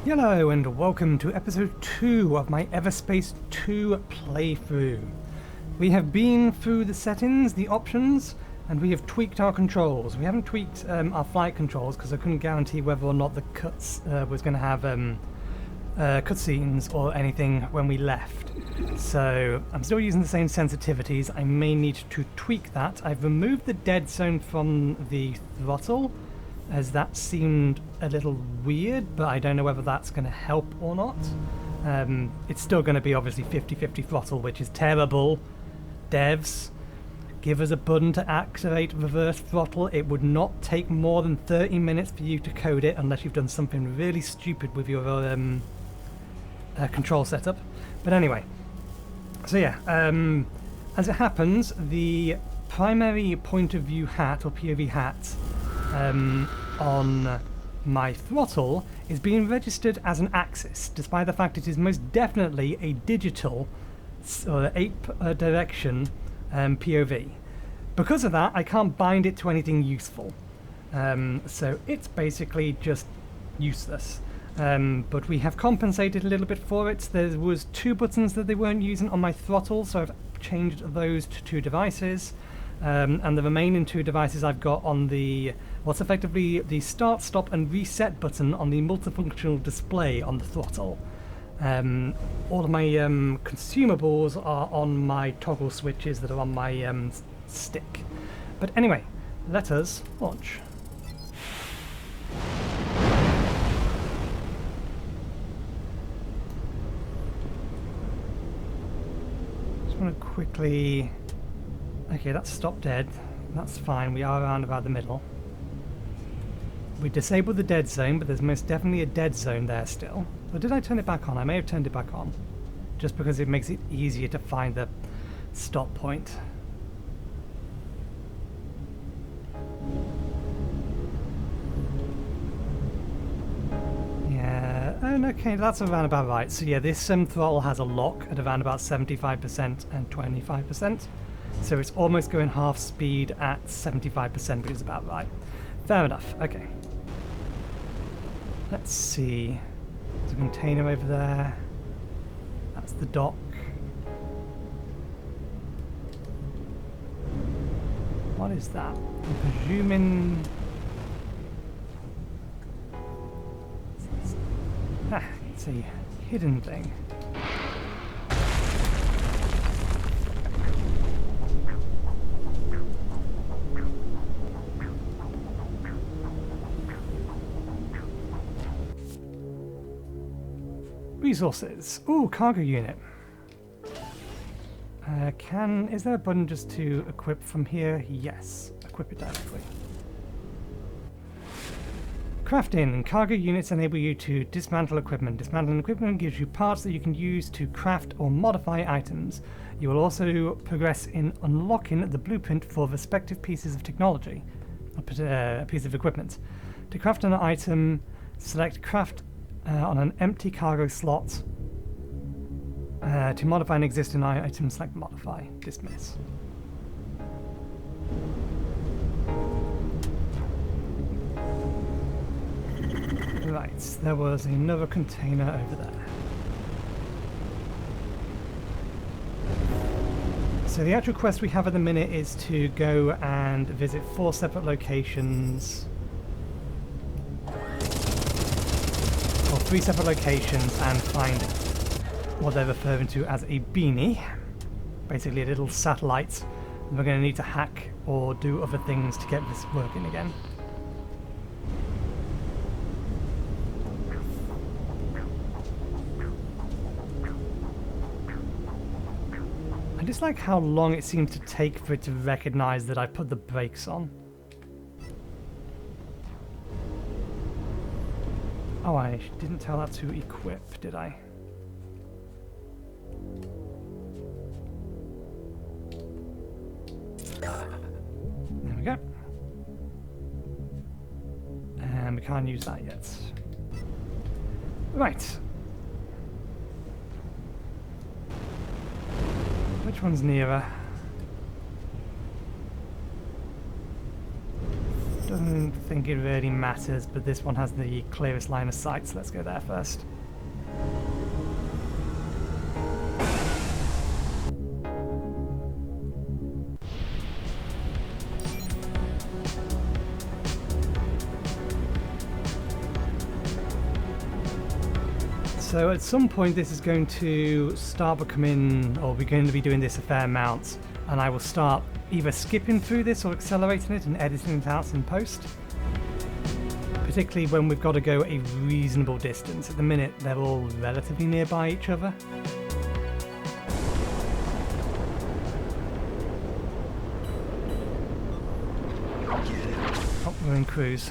Hello and welcome to episode 2 of my Everspace 2 playthrough. We have been through the settings, the options, and we have tweaked our controls. We haven't tweaked our flight controls because I couldn't guarantee whether or not the cuts was going to have cutscenes or anything when we left. So I'm still using the same sensitivities. I may need to tweak that. I've removed the dead zone from the throttle, as that seemed a little weird, but I don't know whether that's going to help or not. It's still going to be obviously 50-50 throttle, which is terrible. Devs, give us a button to activate reverse throttle. It would not take more than 30 minutes for you to code it unless you've done something really stupid with your control setup. But anyway, so yeah, as it happens, the primary point of view hat or POV hat on my throttle is being registered as an axis, despite the fact it is most definitely a digital or 8 direction POV. Because of that, I can't bind it to anything useful. So it's basically just useless. But we have compensated a little bit for it. There was 2 buttons that they weren't using on my throttle, so I've changed those to 2 devices. And the remaining 2 devices I've got on the what's effectively the start, stop and reset button on the multifunctional display on the throttle. All of my consumables are on my toggle switches that are on my stick. But anyway, let us launch. Just want to quickly... Okay, that's stop dead. That's fine. We are around about the middle. We disabled the dead zone, but there's most definitely a dead zone there still. Or did I turn it back on? I may have turned it back on. Just because it makes it easier to find the stop point. Yeah, and okay, that's around about right. So yeah, this throttle has a lock at around about 75% and 25%. So it's almost going half speed at 75%, which is about right. Fair enough, okay. Let's see. There's a container over there. That's the dock. What is that? I'm presuming... it's a hidden thing. Resources. Ooh, cargo unit. Is there a button just to equip from here? Yes. Equip it directly. Crafting. Cargo units enable you to dismantle equipment. Dismantling equipment gives you parts that you can use to craft or modify items. You will also progress in unlocking the blueprint for respective pieces of technology. A piece of equipment. To craft an item, select craft on an empty cargo slot. To modify an existing item, select modify. Dismiss. Right, there was another container over there. So the actual quest we have at the minute is to go and visit 4 separate locations. 3 separate locations and find what they're referring to as a beanie. Basically a little satellite. And we're going to need to hack or do other things to get this working again. I just like how long it seems to take for it to recognize that I put the brakes on. Oh, I didn't tell that to equip, did I? There we go. And we can't use that yet. Right. Which one's nearer? Doesn't think it really matters, but this one has the clearest line of sight, so let's go there first. So at some point this is going to start becoming, or we're going to be doing this a fair amount, and I will start either skipping through this or accelerating it and editing it out in post. Particularly when we've got to go a reasonable distance. At the minute they're all relatively nearby each other. Oh, we're in cruise.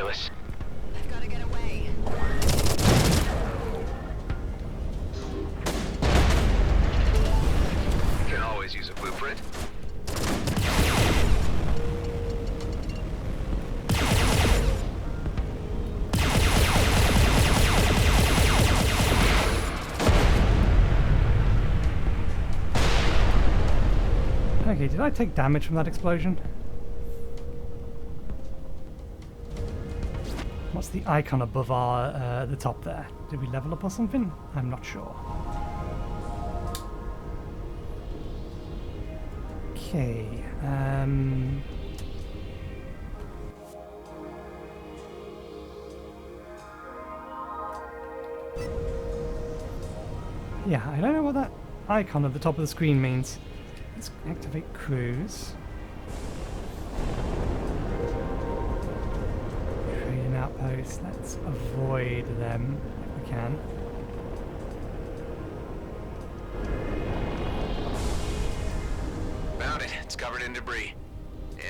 I've got to get away. Can always use a blueprint. Okay, did I take damage from that explosion? What's the icon above our the top there? Did we level up or something? I'm not sure. Okay. Yeah, I don't know what that icon at the top of the screen means. Let's activate cruise. Outposts. Let's avoid them if we can. Found it. It's covered in debris.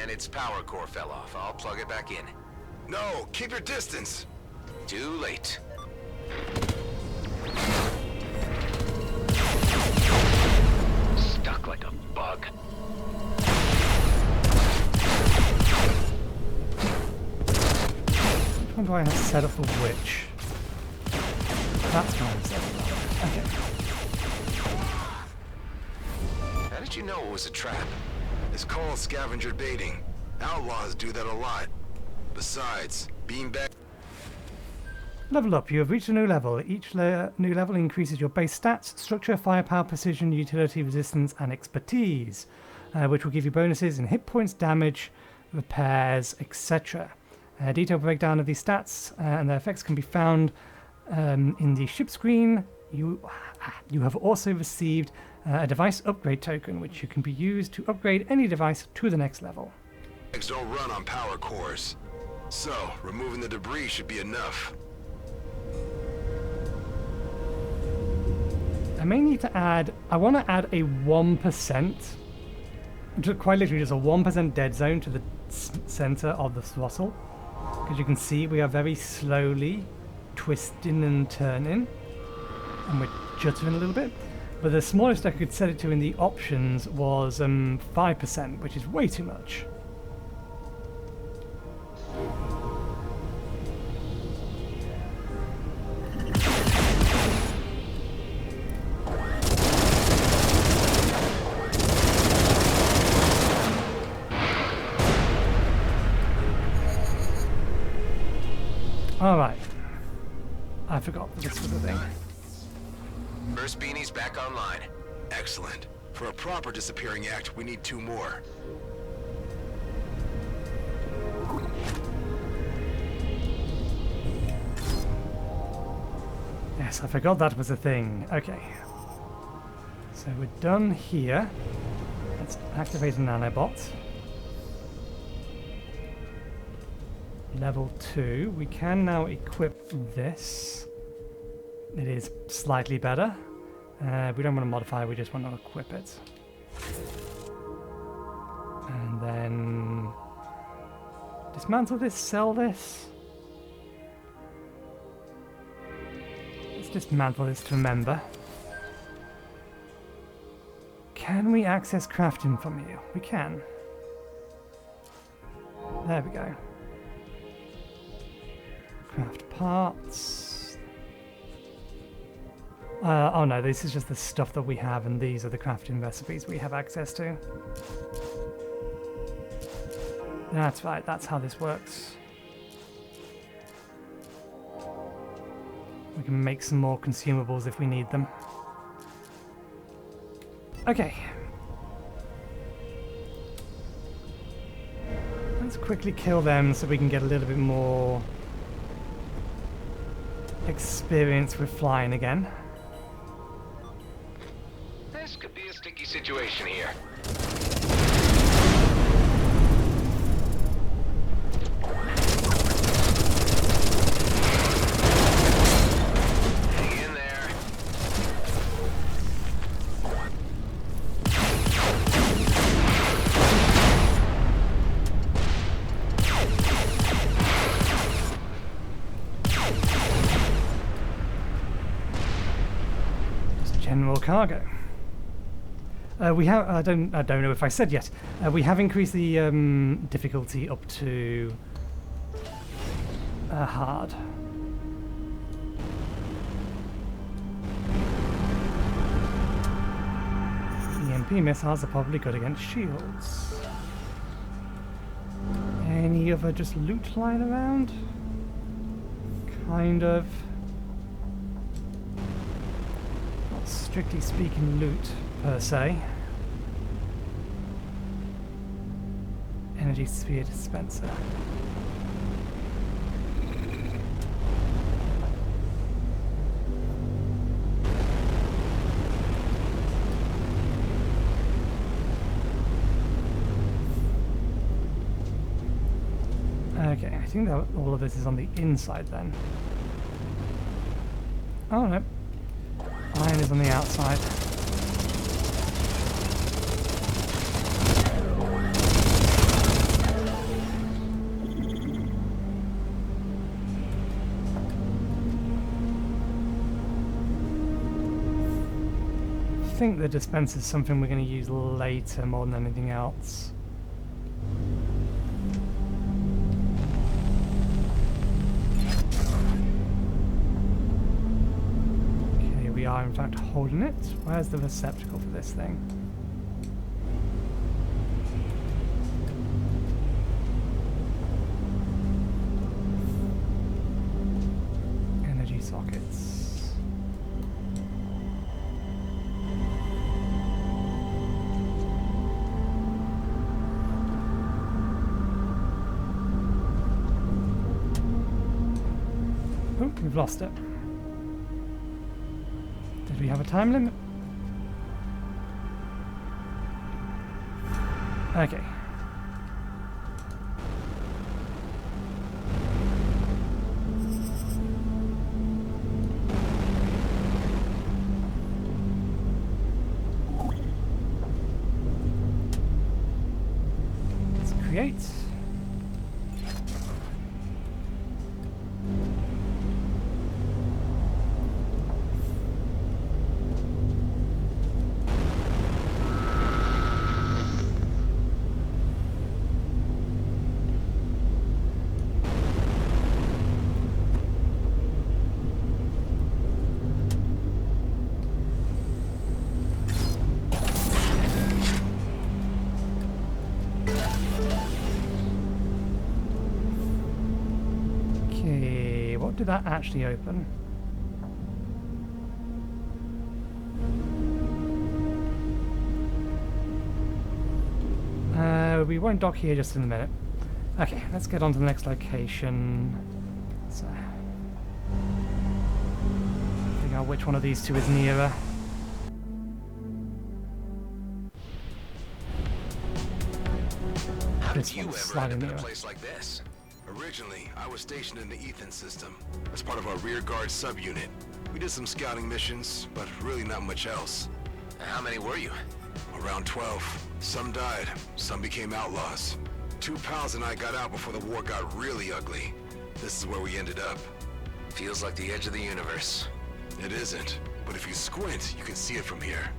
And its power core fell off. I'll plug it back in. No! Keep your distance! Too late. Stuck like a bug. Which one do I have set up for which? That's mine set up. Okay. How did you know it was a trap? It's called scavenger baiting. Outlaws do that a lot. Besides, beanbag... Level up. You have reached a new level. Each new level increases your base stats, structure, firepower, precision, utility, resistance, and expertise, which will give you bonuses in hit points, damage, repairs, etc. A detailed breakdown of these stats and their effects can be found in the ship screen. You have also received a device upgrade token, which you can be used to upgrade any device to the next level. Don't run on power cores. So, removing the debris should be enough. I may need to add, I want to add a 1%, quite literally just a 1% dead zone to the center of the throttle. Because you can see we are very slowly twisting and turning, and we're juttering a little bit. But the smallest I could set it to in the options was 5%, which is way too much. Alright. I forgot this was the thing. First Beanies back online. Excellent. For a proper disappearing act, we need 2 more. Yes, I forgot that was a thing. Okay. So we're done here. Let's activate a nanobot. Level 2. We can now equip this. It is slightly better. We don't want to modify, we just want to equip it. And then dismantle this, sell this. Let's dismantle this to remember. Can we access crafting from you? We can. There we go. Craft parts. Oh no, this is just the stuff that we have, and these are the crafting recipes we have access to. That's right, that's how this works. We can make some more consumables if we need them. Okay. Let's quickly kill them so we can get a little bit more experience with flying again. This could be a sticky situation here. Hang in there. Just general cargo. We have. I don't know if I said yet. We have increased the difficulty up to hard. EMP missiles are probably good against shields. Any other just loot lying around? Kind of. Not strictly speaking loot per se. Energy sphere dispenser. Okay, I think that all of this is on the inside then. Oh no. Iron is on the outside. I think the dispenser is something we're going to use later more than anything else. Okay, we are in fact holding it. Where's the receptacle for this thing? Energy sockets. Oh, we've lost it. Did we have a time limit? Okay. Let's create. Did that actually open? We won't dock here just in a minute. Okay, let's get on to the next location. So, figure out which one of these two is nearer. How did This you one's ever end slightly up in a nearer. place like this? Originally, I was stationed in the Ethan system as part of our rear guard subunit. We did some scouting missions, but really not much else. How many were you? Around 12. Some died, some became outlaws. 2 pals and I got out before the war got really ugly. This is where we ended up. Feels like the edge of the universe. It isn't, but if you squint, you can see it from here.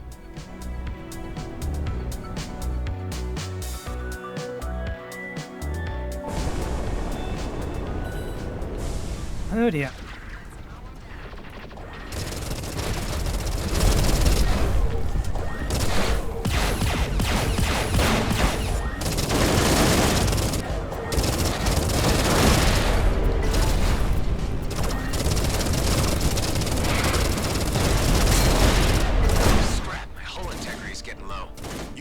Rhodia.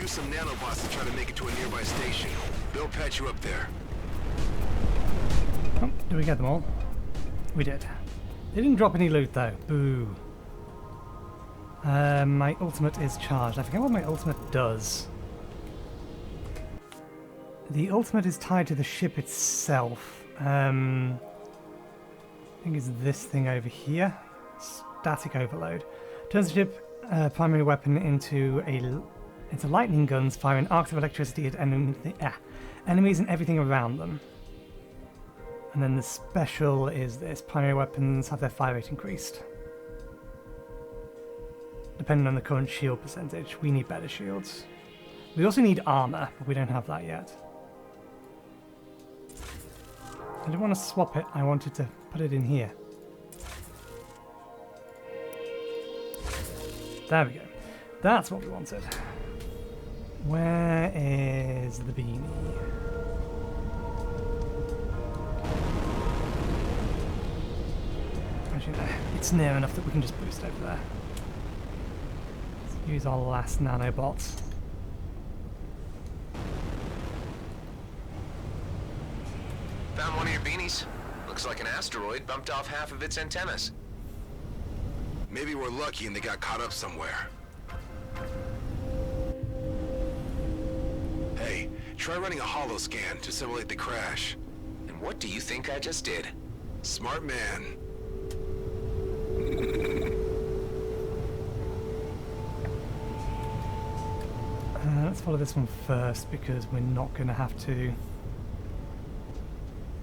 Use some nanobots to try to make it to a nearby station. They'll patch you up there. Oh, did we get them all? We did. They didn't drop any loot though. Boo. My ultimate is charged. I forget what my ultimate does. The ultimate is tied to the ship itself. I think it's this thing over here. Static overload. Turns the ship primary weapon into lightning guns, firing arcs of electricity at enemies and everything around them. And then the special is this. Primary weapons have their fire rate increased. Depending on the current shield percentage. We need better shields. We also need armor, but we don't have that yet. I didn't want to swap it, I wanted to put it in here. There we go. That's what we wanted. Where is the beanie? Actually, no. It's near enough that we can just boost over there. Let's use our last nanobots. Found one of your beanies. Looks like an asteroid bumped off half of its antennas. Maybe we're lucky and they got caught up somewhere. Hey, try running a holo scan to simulate the crash. And what do you think I just did? Smart man. Let's follow this one first because we're not going to have to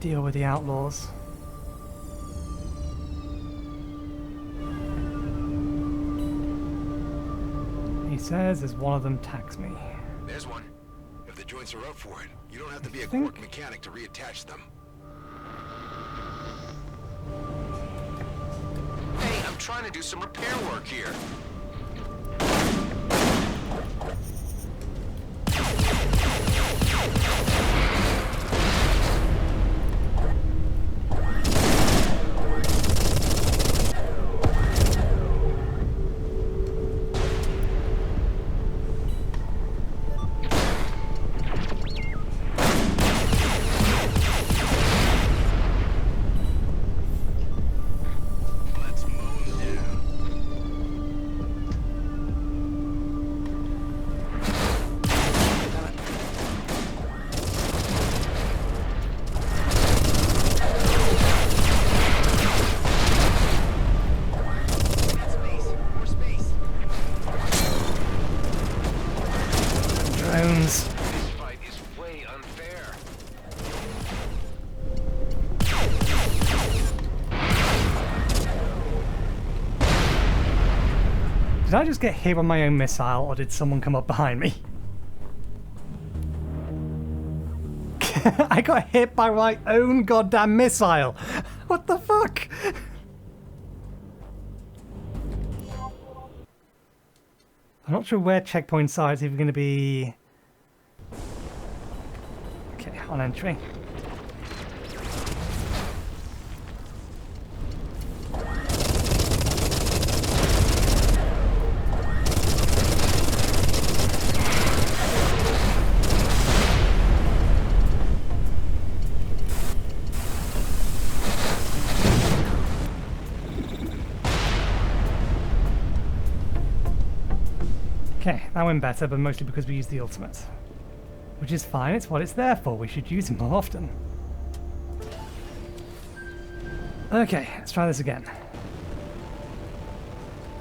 deal with the outlaws. He says as one of them tags me. There's one. If the joints are up for it, you don't have to be a quirk mechanic to reattach them. Hey, I'm trying to do some repair work here. Did I just get hit on my own missile, or did someone come up behind me? I got hit by my own goddamn missile! What the fuck? I'm not sure where checkpoints are. It's either going to be... Okay, on entry. Okay, that went better, but mostly because we used the ultimate. Which is fine, it's what it's there for. We should use it more often. Okay, let's try this again.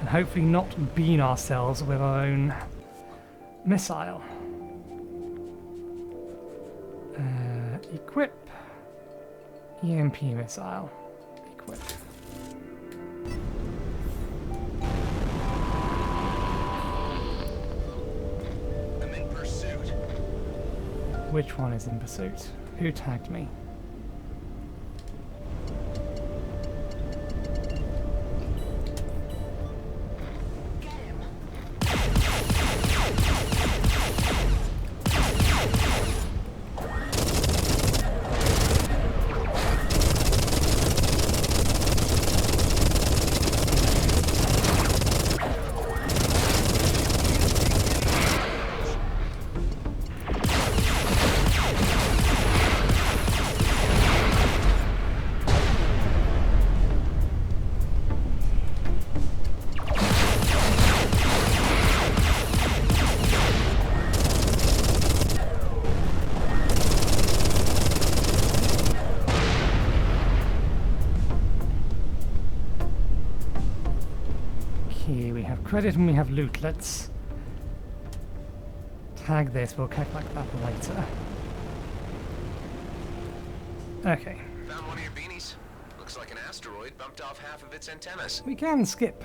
And hopefully not bean ourselves with our own missile. Equip. EMP missile. Equip. Which one is in pursuit? Who tagged me? credit and we have loot. Let's tag this. We'll calculate that later. Okay. Found one of your beanies. Looks like an asteroid bumped off half of its antennas. We can skip.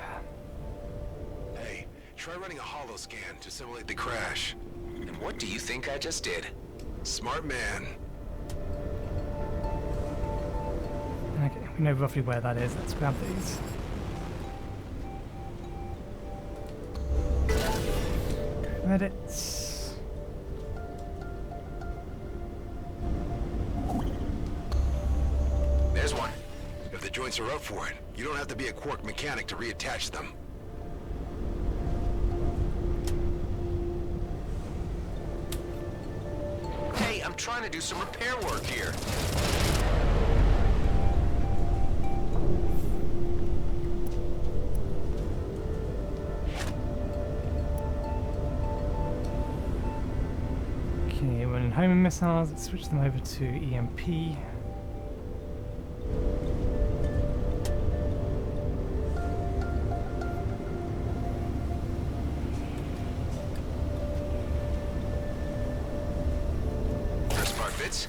Hey, try running a holo scan to simulate the crash. And what do you think I just did? Smart man. Okay, we know roughly where that is. Let's grab these. Credits. There's one. If the joints are up for it, you don't have to be a Quark mechanic to reattach them. Hey, I'm trying to do some repair work here. Okay, running homing missiles. Let's switch them over to EMP. First part fits.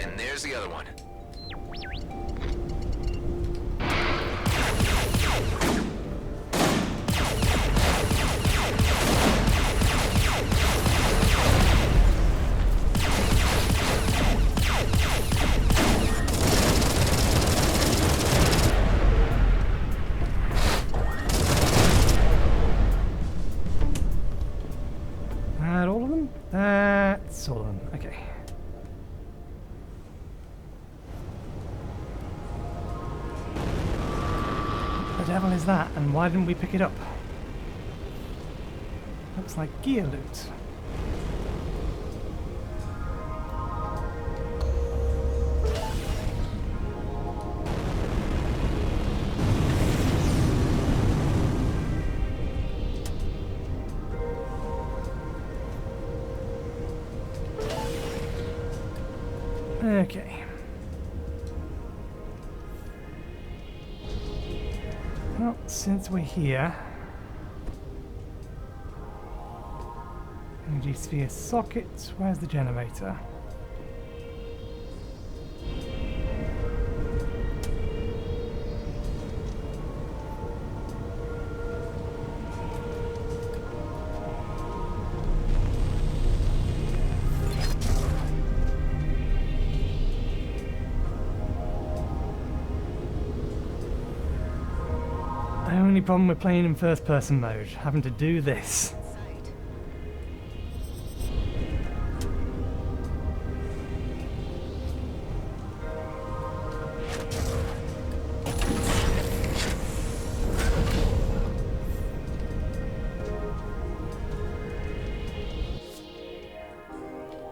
And there's the other one. That all of them? That's all of them. Okay. What the devil is that? And why didn't we pick it up? Looks like gear loot. Okay. Well, since we're here, energy sphere socket. Where's the generator? The only problem with playing in first person mode, having to do this.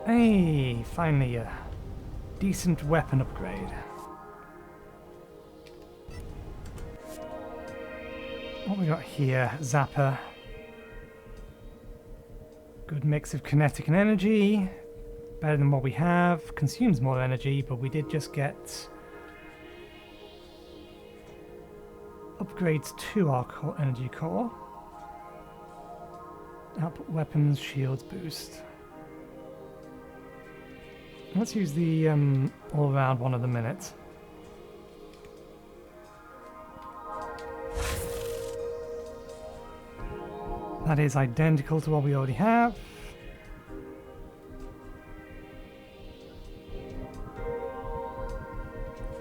Hey, finally a decent weapon upgrade. What we got here? Zapper. Good mix of kinetic and energy. Better than what we have. Consumes more energy, but we did just get upgrades to our energy core. Output weapons, shields boost. Let's use the all-round one at the minute. That is identical to what we already have.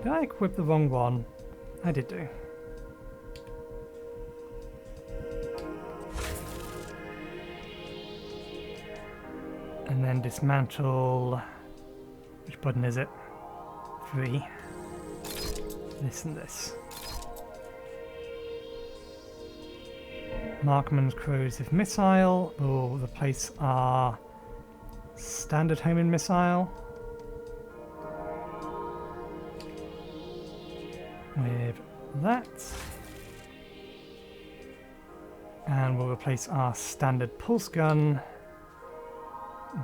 Did I equip the wrong one? I did do. And then dismantle. Which button is it? 3. This and this. Markman's corrosive missile will replace our standard homing missile with that, and we'll replace our standard pulse gun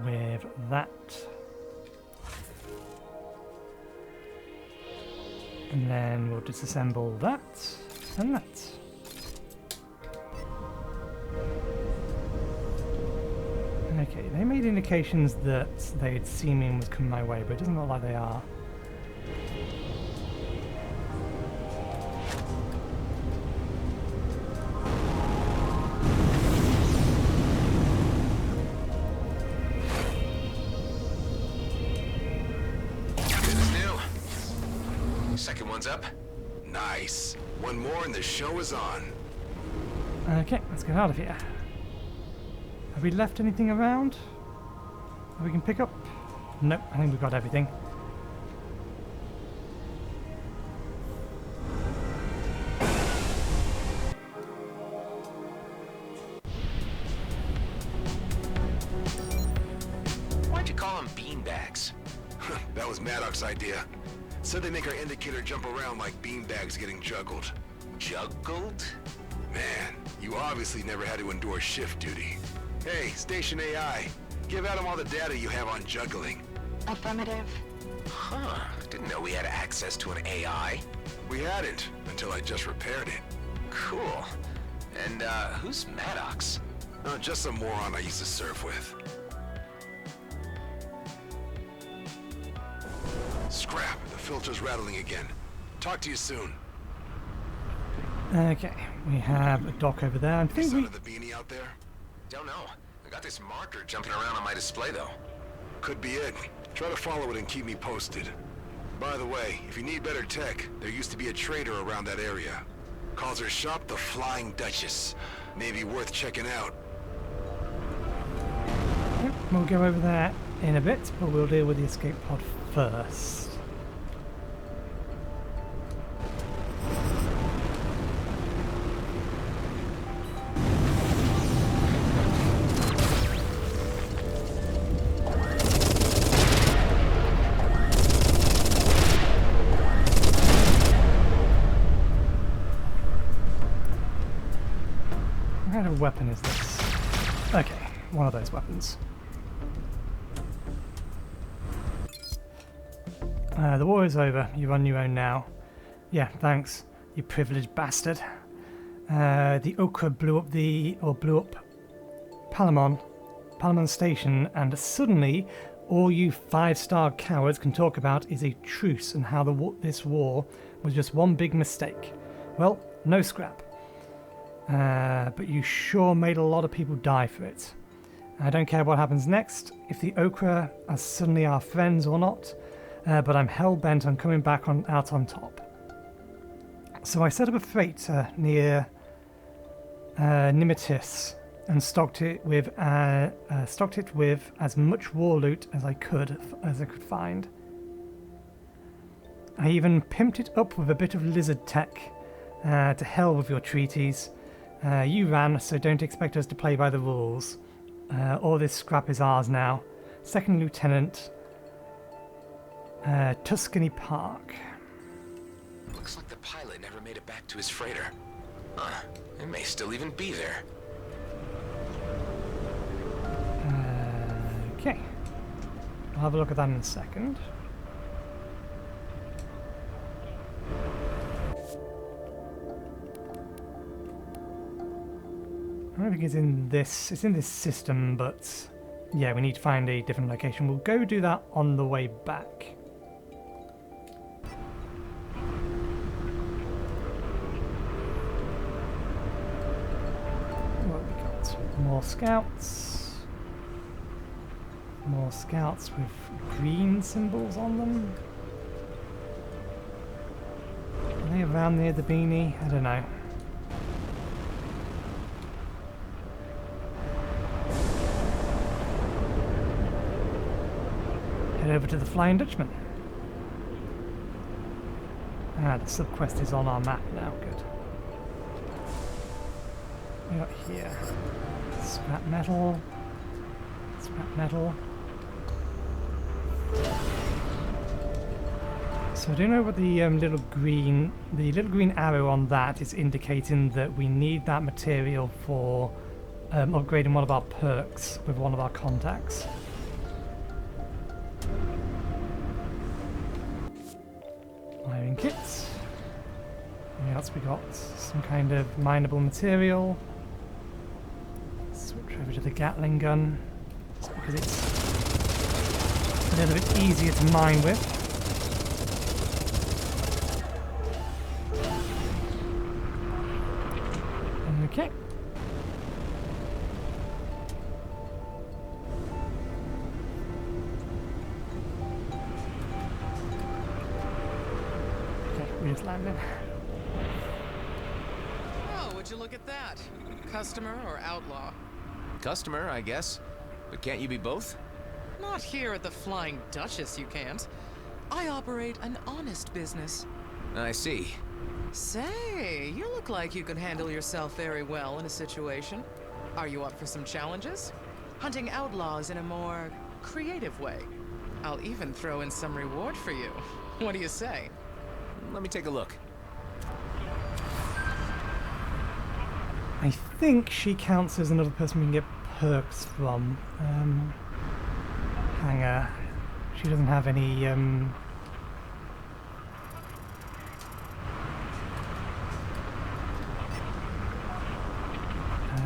with that. And then we'll disassemble that and that. Okay, they made indications that they'd seen me and was coming my way, but it doesn't look like they are. Second one's up. Nice. One more and the show is on. Okay, let's get out of here. Have we left anything around that we can pick up? Nope, I think we've got everything. Why'd you call them beanbags? That was Maddox's idea. Said they make our indicator jump around like beanbags getting juggled. Juggled? Man, you obviously never had to endure shift duty. Hey, Station AI, give Adam all the data you have on juggling. Affirmative. Huh. Didn't know we had access to an AI. We hadn't, until I just repaired it. Cool. And, who's Maddox? Just some moron I used to surf with. Scrap, the filter's rattling again. Talk to you soon. Okay, we have a dock over there. I think Son we... of the beanie out there? Don't know. I got this marker jumping around on my display, though. Could be it. Try to follow it and keep me posted. By the way, if you need better tech, there used to be a trader around that area. Calls her shop the Flying Duchess. Maybe worth checking out. Yep, we'll go over there in a bit, but we'll deal with the escape pod first. What kind of weapon is this? Okay, one of those weapons. The war is over. You're on your own now. Yeah, thanks, you privileged bastard. The Okra blew up Palamon Station, and suddenly all you 5-star cowards can talk about is a truce and how this war was just one big mistake. Well, no scrap. But you sure made a lot of people die for it. I don't care what happens next, if the Okra are suddenly our friends or not, but I'm hell-bent on coming back out on top. So I set up a freighter near Nimitis and stocked it with as much war loot as I could find. I even pimped it up with a bit of lizard tech. To hell with your treaties. You ran, so don't expect us to play by the rules. All this scrap is ours now. Second Lieutenant, Tuscany Park. Looks like the pilot never made it back to his freighter. It may still even be there. Okay. I'll have a look at that in a second. I don't think it's in this system, but yeah, we need to find a different location. We'll go do that on the way back. What have we got? More scouts. More scouts with green symbols on them. Are they around near the Beanie? I don't know. Head over to the Flying Dutchman. The subquest is on our map now, good. We got here. Scrap metal. Scrap metal. So I don't know what the little green arrow on that is indicating that we need that material for upgrading one of our perks with one of our contacts. Wiring kits. else we got? Some kind of mineable material. Switch over to the Gatling gun, just because it's a little bit easier to mine with. Okay. Okay, we just landed. Oh, would you look at that? Customer or outlaw? Customer, I guess. But can't you be both? Not here at the Flying Duchess, you can't. I operate an honest business. I see. Say, you look like you can handle yourself very well in a situation. Are you up for some challenges? Hunting outlaws in a more creative way. I'll even throw in some reward for you. What do you say? Let me take a look. I think she counts as another person we can get perks from. Hanger. She doesn't have any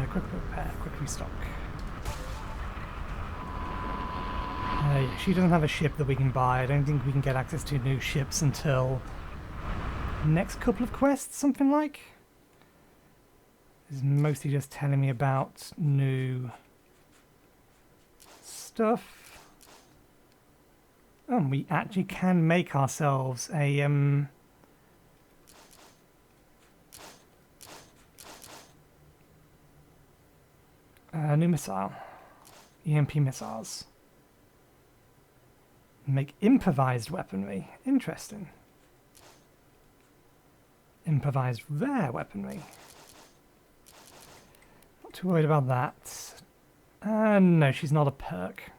quick repair, quick restock. She doesn't have a ship that we can buy. I don't think we can get access to new ships until next couple of quests, something like. It's mostly just telling me about new stuff. Oh, and we actually can make ourselves a new missile. EMP missiles. Make improvised weaponry. Interesting. Improvised rare weaponry. Not too worried about that. No, she's not a perk.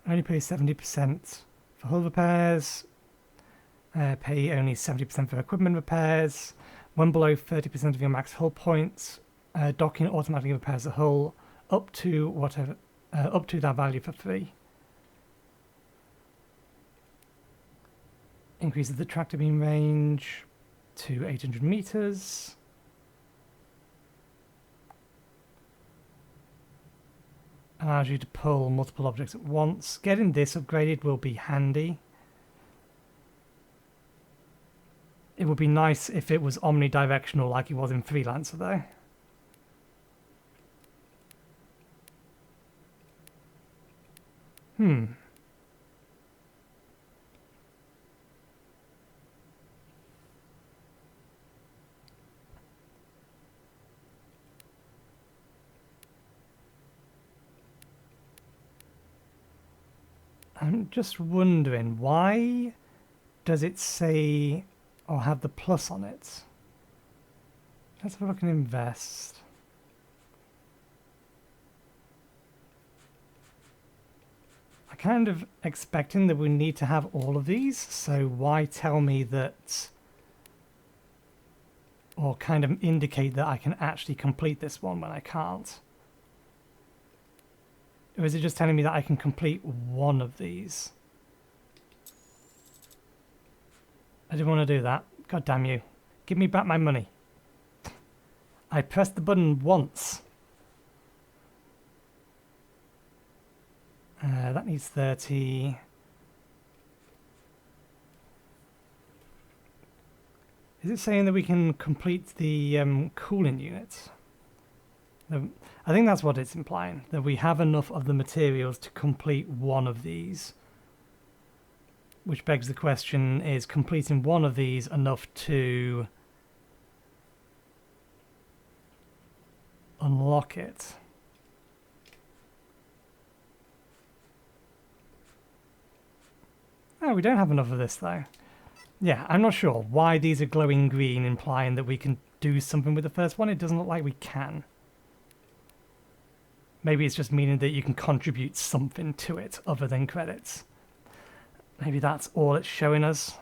Only pay 70% for hull repairs. Pay only 70% for equipment repairs. When below 30% of your max hull points, docking automatically repairs the hull up to whatever, up to that value for free. Increases the tractor beam range to 800 meters. Allows you to pull multiple objects at once. Getting this upgraded will be handy. It would be nice if it was omnidirectional like it was in Freelancer though. I'm just wondering, why does it say or have the plus on it? Let's have a look and invest. I'm kind of expecting that we need to have all of these, so why tell me that, or kind of indicate that I can actually complete this one when I can't? Or is it just telling me that I can complete one of these? I didn't want to do that. God damn you. Give me back my money. I pressed the button once. That needs 30. Is it saying that we can complete the cooling unit? I think that's what it's implying, that we have enough of the materials to complete one of these. Which begs the question, is completing one of these enough to unlock it? Oh, we don't have enough of this though. Yeah, I'm not sure why these are glowing green, implying that we can do something with the first one. It doesn't look like we can. Maybe it's just meaning that you can contribute something to it other than credits. Maybe that's all it's showing us.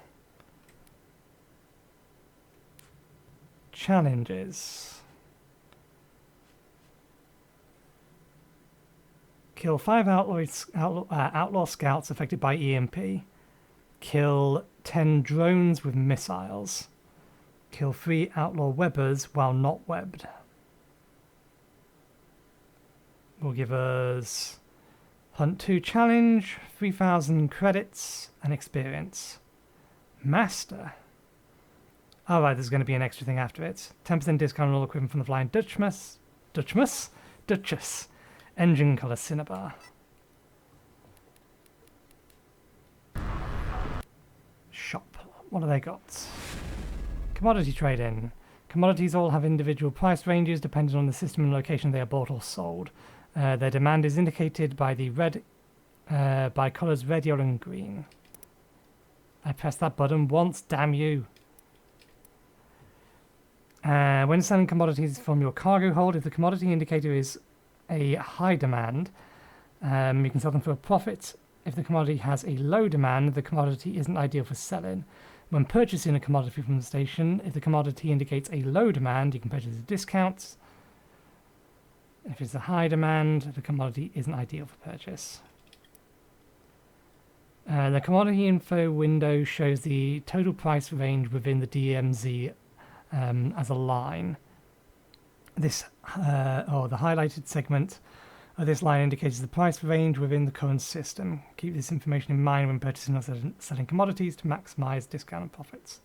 Challenges. Kill 5 outlaw scouts affected by EMP. Kill 10 drones with missiles. Kill 3 outlaw webbers while not webbed. Will give us Hunt 2 challenge, 3,000 credits and experience. Master. Alright, there's going to be an extra thing after it. 10% discount on all equipment from the Flying Duchess. Engine colour Cinnabar. Shop. What have they got? Commodity trading. Commodities all have individual price ranges depending on the system and location they are bought or sold. Their demand is indicated by the by colours red, yellow and green. I pressed that button once, damn you. When selling commodities from your cargo hold, if the commodity indicator is a high demand, you can sell them for a profit. If the commodity has a low demand, the commodity isn't ideal for selling. When purchasing a commodity from the station, if the commodity indicates a low demand, you can purchase at discounts. If it's a high demand, the commodity isn't ideal for purchase. The commodity info window shows the total price range within the DMZ as a line. This, or the highlighted segment of this line indicates the price range within the current system. Keep this information in mind when purchasing or selling commodities to maximize discount and profits.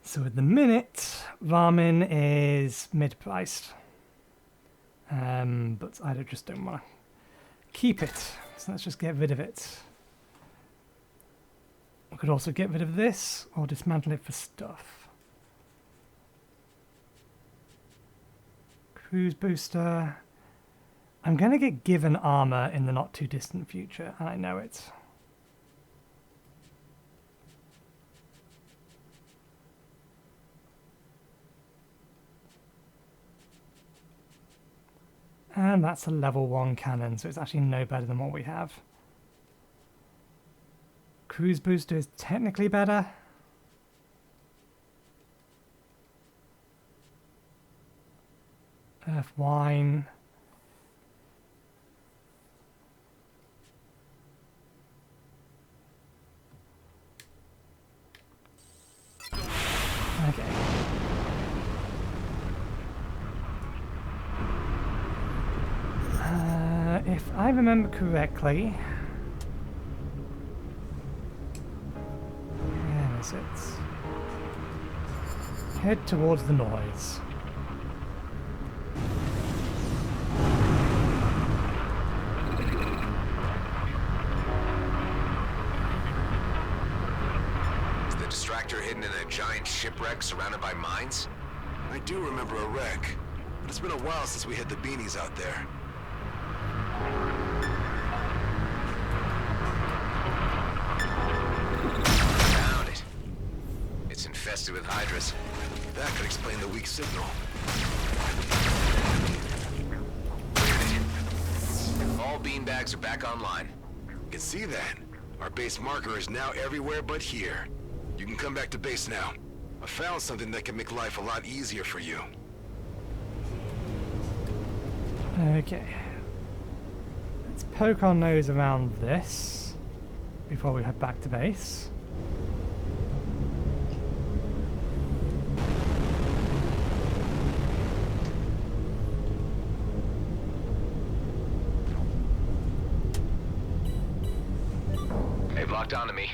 So at the minute, ramen is mid-priced, but I just don't want to keep it, so let's just get rid of it. I could also get rid of this or dismantle it for stuff. Cruise booster. I'm going to get given armor in the not too distant future, and I know it. And that's a level 1 cannon, so it's actually no better than what we have. Cruise booster is technically better. Earth wine. Okay. If I remember correctly, where is it? Head towards the noise. Is the distractor hidden in a giant shipwreck surrounded by mines? I do remember a wreck, but it's been a while since we had the Beanies out there. Found it. It's infested with hydras. That could explain the weak signal. All beanbags are back online. You can see that. Our base marker is now everywhere but here. You can come back to base now. I found something that can make life a lot easier for you. Okay. Let's poke our nose around this before we head back to base. They've locked onto me.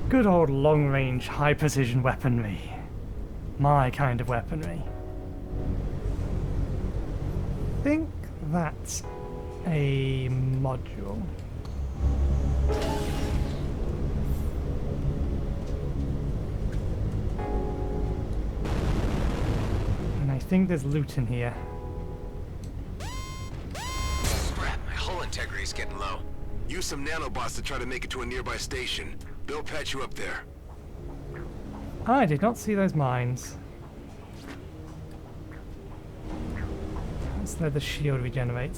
Good old long-range, high-precision weaponry. My kind of weaponry. I think that's a module. And I think there's loot in here. Crap, my hull integrity's getting low. Use some nanobots to try to make it to a nearby station. They'll patch you up there. I did not see those mines. Let's let the shield regenerate.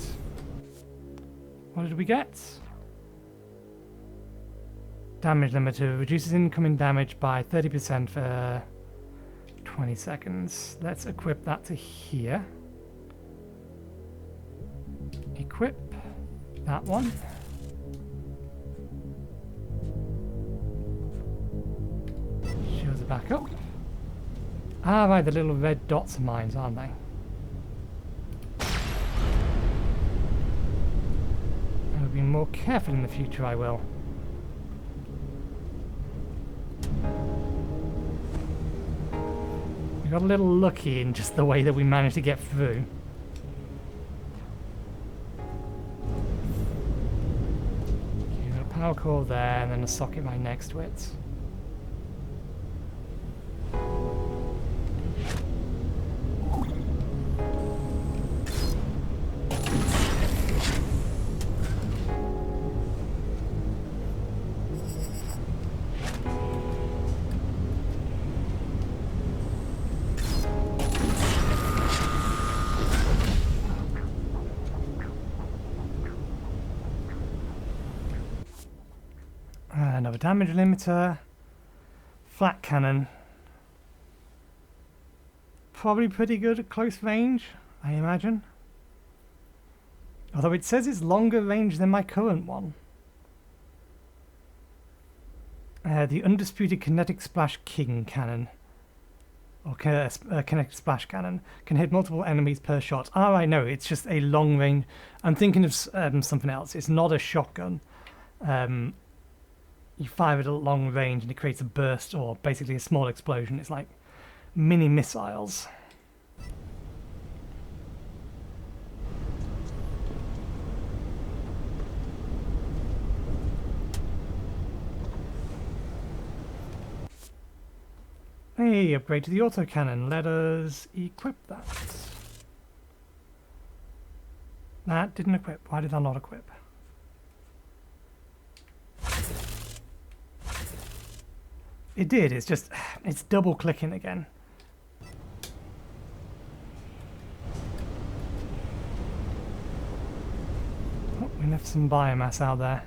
What did we get? Damage limiter reduces incoming damage by 30% for 20 seconds. Let's equip that to here. Equip that one. Shields are back up. Ah, right, the little red dots are mines, aren't they? I'll be more careful in the future, I will. We got a little lucky in just the way that we managed to get through. Okay, got a power core there and then a socket right next to it. Another damage limiter. Flat cannon. Probably pretty good at close range, I imagine. Although it says it's longer range than my current one. The Undisputed Kinetic Splash King Cannon. Or Kinetic Splash Cannon. Can hit multiple enemies per shot. Ah, I know, it's just a long range. I'm thinking of something else. It's not a shotgun. You fire it at long range and it creates a burst, or basically a small explosion. It's like mini missiles. Hey, upgrade to the autocannon. Let us equip that. That didn't equip. Why did I not equip? It did, it's just, it's double clicking again. Oh, we left some biomass out there.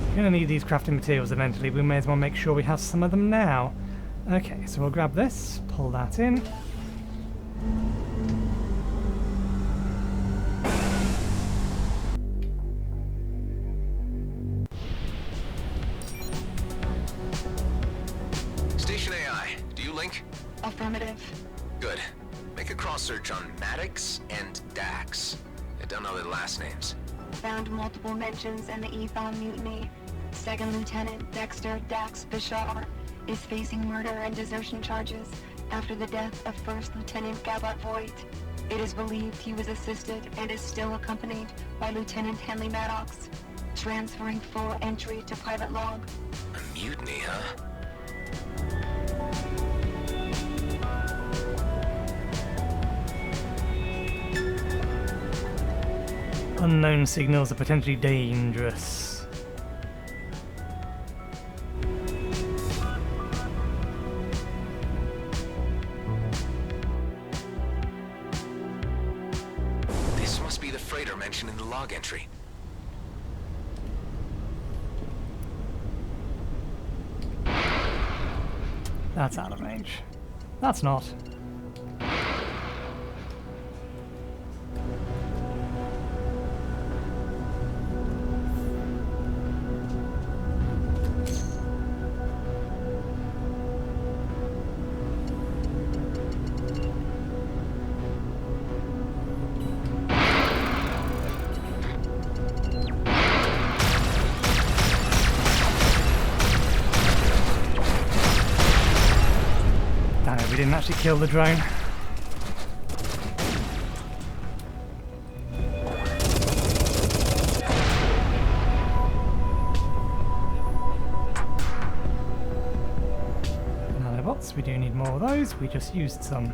We're going to need these crafting materials eventually. We may as well make sure we have some of them now. Okay, so we'll grab this, pull that in. Station AI, do you link? Affirmative. Good. Make a cross search on Maddox and Dax. I don't know their last names. Found multiple mentions in the E-Bomb mutiny. Second Lieutenant Dexter Dax Bishar is facing murder and desertion charges after the death of First Lieutenant Gabart Voigt. It is believed he was assisted and is still accompanied by Lieutenant Henley Maddox, transferring full entry to pilot log. A mutiny, huh? Unknown signals are potentially dangerous. This must be the freighter mentioned in the log entry. That's out of range. That's not. We didn't actually kill the drone. Nanobots, we do need more of those. We just used some.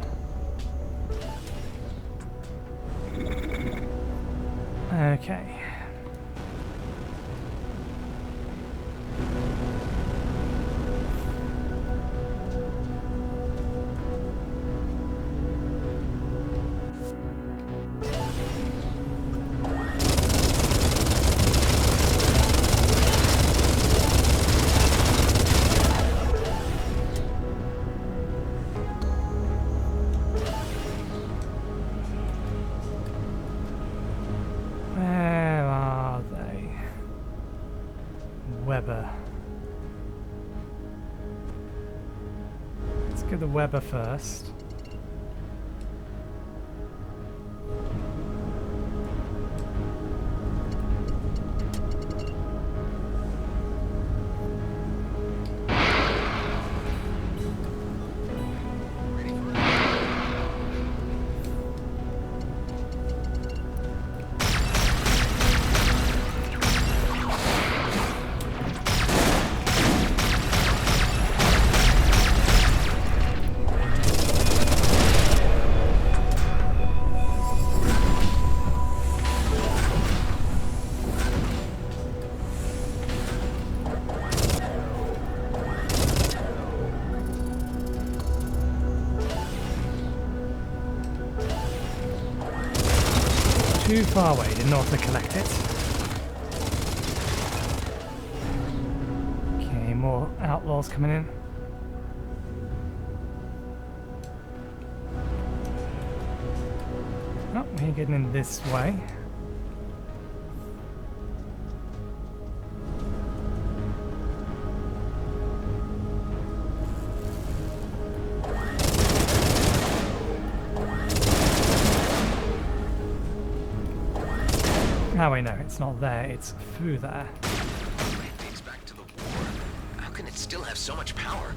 Okay. Weber. Let's get the Weber first. Too far away, didn't auto collect it. Okay, more outlaws coming in. Oh, we're getting in this way. Now I know it's not there, it's through there. It dates back to the war. How can it still have so much power?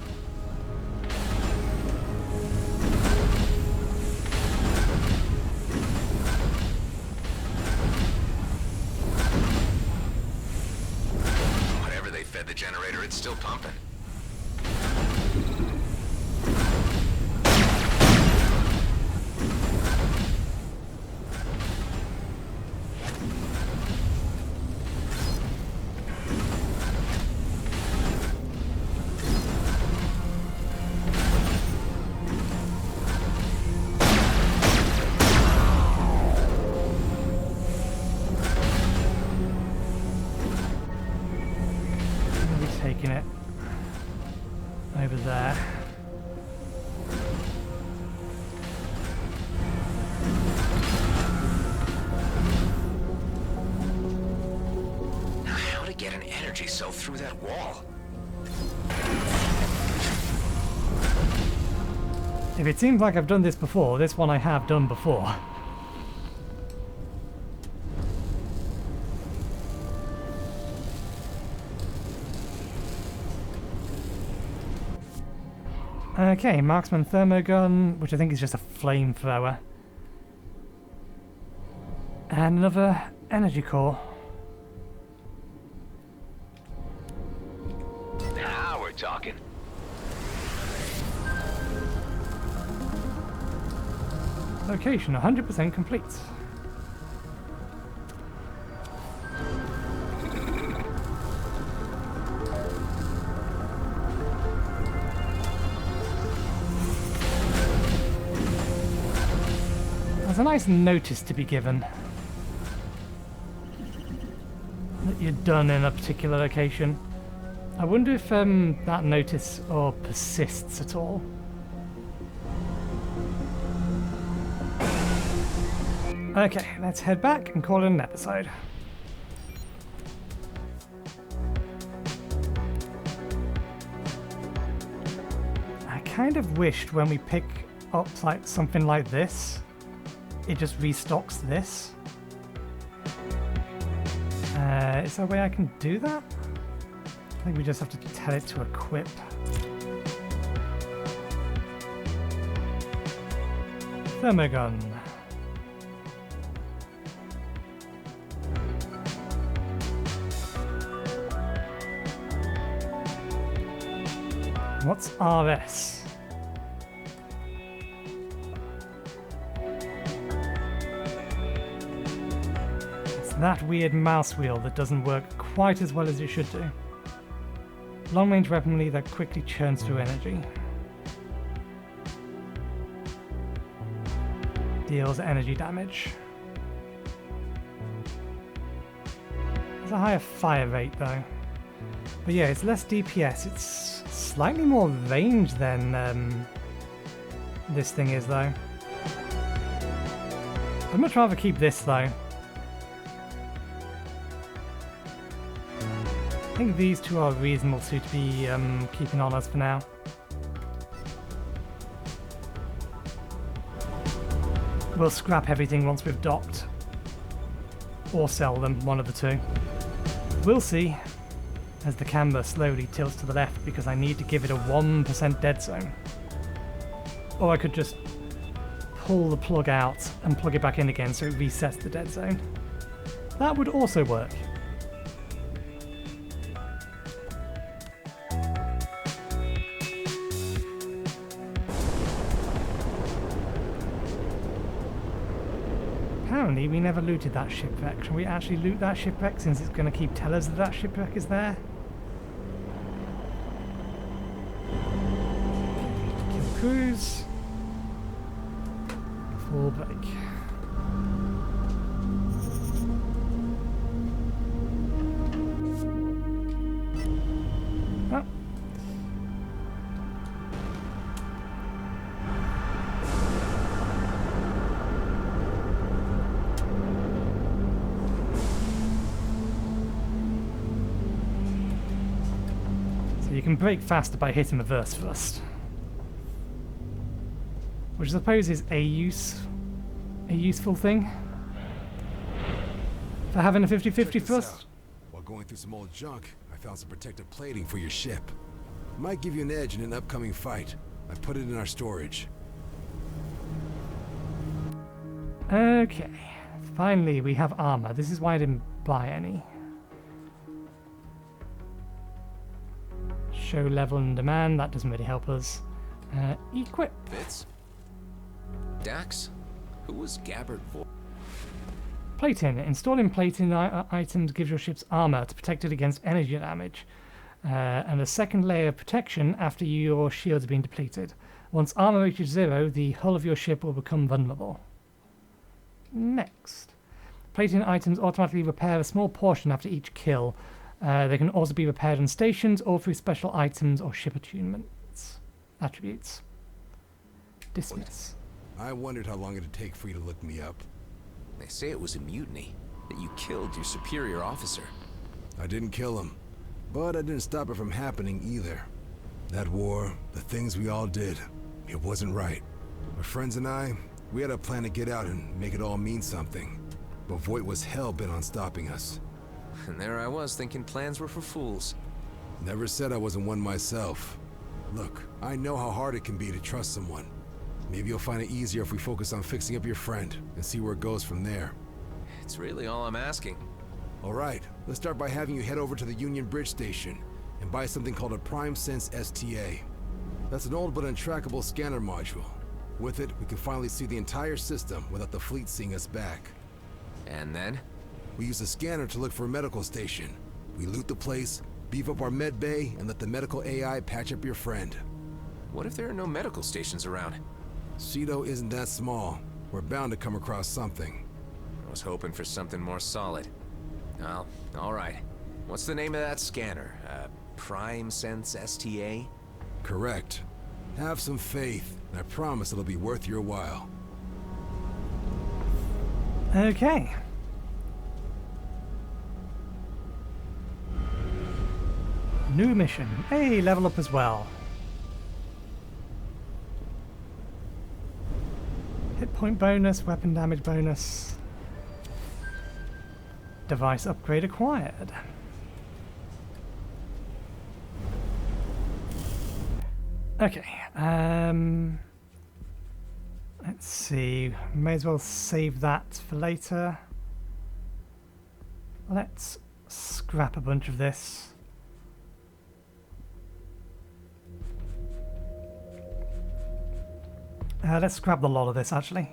Whatever they fed the generator, it's still pumping. Taking it over there. Now, how to get an energy cell through that wall? If it seems like I've done this before, this one I have done before. Okay, marksman thermogun, which I think is just a flamethrower. And another energy core. Now we're talking. Location 100% complete. There's a nice notice to be given that you're done in a particular location. I wonder if that notice or persists at all. Okay, let's head back and call it an episode. I kind of wished when we pick up like something like this, it just restocks this. Is there a way I can do that? I think we just have to tell it to equip. Thermogun. What's RS? It's that weird mouse wheel that doesn't work quite as well as it should do. Long-range weaponry that quickly churns through energy. Deals energy damage. There's a higher fire rate though. But yeah, it's less DPS. It's slightly more range than this thing is though. I'd much rather keep this though. I think these two are reasonable to be keeping on us for now. We'll scrap everything once we've docked. Or sell them, one of the two. We'll see as the camera slowly tilts to the left because I need to give it a 1% dead zone. Or I could just pull the plug out and plug it back in again so it resets the dead zone. That would also work. Apparently we never looted that shipwreck. Shall we actually loot that shipwreck since it's going to keep telling us that that shipwreck is there? Kill cruise. Full break. Oh. You can brake faster by hitting reverse thrust, which I suppose is a useful thing for having a 50-50 thrust. While going through some old junk, I found some protective plating for your ship. It might give you an edge in an upcoming fight. I put it in our storage. Okay, finally we have armor. This is why I didn't buy any. Show level and demand, that doesn't really help us. Equip. Fitz? Dax? Who was Gabbard for? Plating. Installing plating items gives your ship's armor to protect it against energy damage. And a second layer of protection after your shields have been depleted. Once armor reaches 0, the hull of your ship will become vulnerable. Next. Plating items automatically repair a small portion after each kill. They can also be repaired on stations or through special items or ship attunements. Attributes. Dismiss. I wondered how long it'd take for you to look me up. They say it was a mutiny, that you killed your superior officer. I didn't kill him, but I didn't stop it from happening either. That war, the things we all did, it wasn't right. My friends and I, we had a plan to get out and make it all mean something. But Voight was hell-bent on stopping us. And there I was thinking plans were for fools. Never said I wasn't one myself. Look, I know how hard it can be to trust someone. Maybe you'll find it easier if we focus on fixing up your friend and see where it goes from there. It's really all I'm asking. Alright, let's start by having you head over to the Union Bridge Station and buy something called a Prime Sense STA. That's an old but untrackable scanner module. With it, we can finally see the entire system without the fleet seeing us back. And then? We use the scanner to look for a medical station. We loot the place, beef up our med bay, and let the medical AI patch up your friend. What if there are no medical stations around? Ceto isn't that small. We're bound to come across something. I was hoping for something more solid. Well, alright. What's the name of that scanner? Prime Sense STA? Correct. Have some faith, and I promise it'll be worth your while. Okay. New mission. Hey, level up as well. Hit point bonus, weapon damage bonus. Device upgrade acquired. Okay, let's see. May as well save that for later. Let's scrap a bunch of this. Let's scrap the lot of this, actually.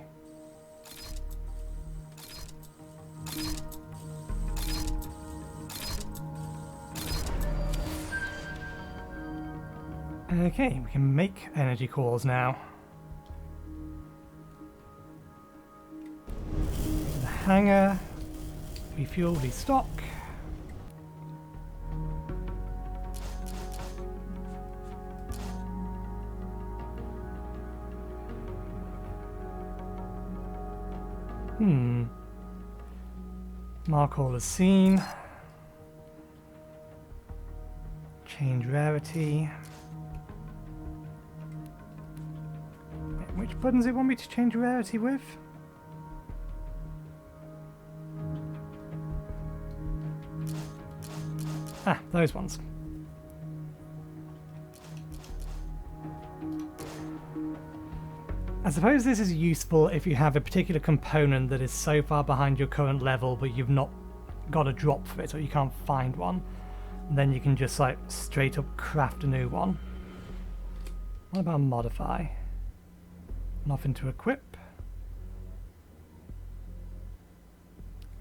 Okay, we can make energy cores now. The hangar, refuel, restock. Mark all is seen. Change rarity. Which buttons it want me to change rarity with? Ah, those ones. I suppose this is useful if you have a particular component that is so far behind your current level but you've not got a drop for it or you can't find one. And then you can just like straight up craft a new one. What about modify? Nothing to equip.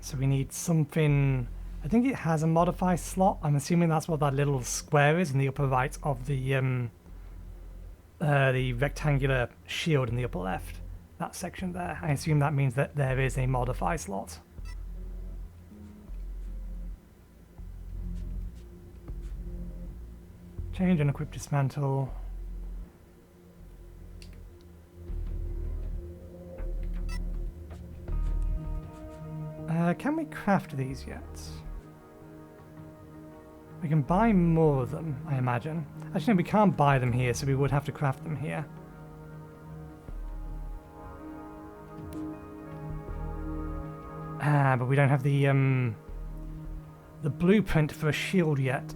So we need something. I think it has a modify slot. I'm assuming that's what that little square is in the upper right of the rectangular shield in the upper left. That section there. I assume that means that there is a modify slot. Change and equip dismantle. Can we craft these yet? We can buy more of them, I imagine. Actually, no, we can't buy them here, so we would have to craft them here. Ah, but we don't have the blueprint for a shield yet.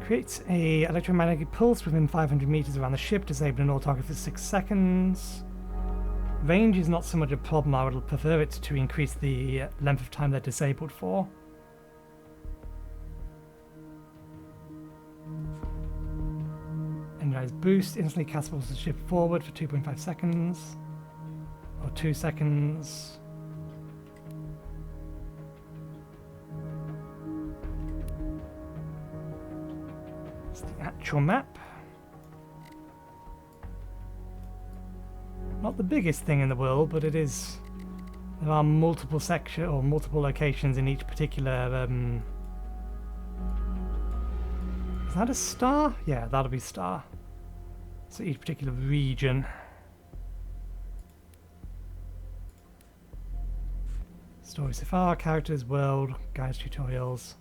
Creates a electromagnetic pulse within 500 meters around the ship, disabling all targets for 6 seconds. Range is not so much a problem. I would prefer it to increase the length of time they're disabled for. Energize boost instantly catapults the ship forward for 2.5 seconds or 2 seconds. It's the actual map. Not the biggest thing in the world, but it is. There are multiple sections or multiple locations in each particular. Is that a star? Yeah, that'll be star. So each particular region. Story so far, characters, world, guides, tutorials,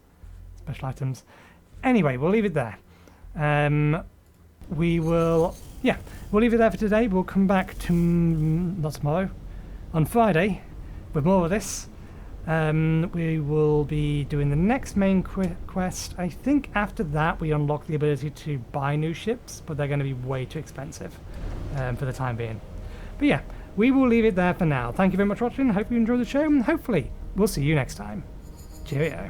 special items. Anyway, we'll leave it there. We'll leave it there for today. We'll come back to not tomorrow, on Friday, with more of this. We will be doing the next main quest. I think after that we unlock the ability to buy new ships, but they're going to be way too expensive for the time being. But yeah, we will leave it there for now. Thank you very much for watching. Hope you enjoyed the show, and hopefully we'll see you next time. Cheerio.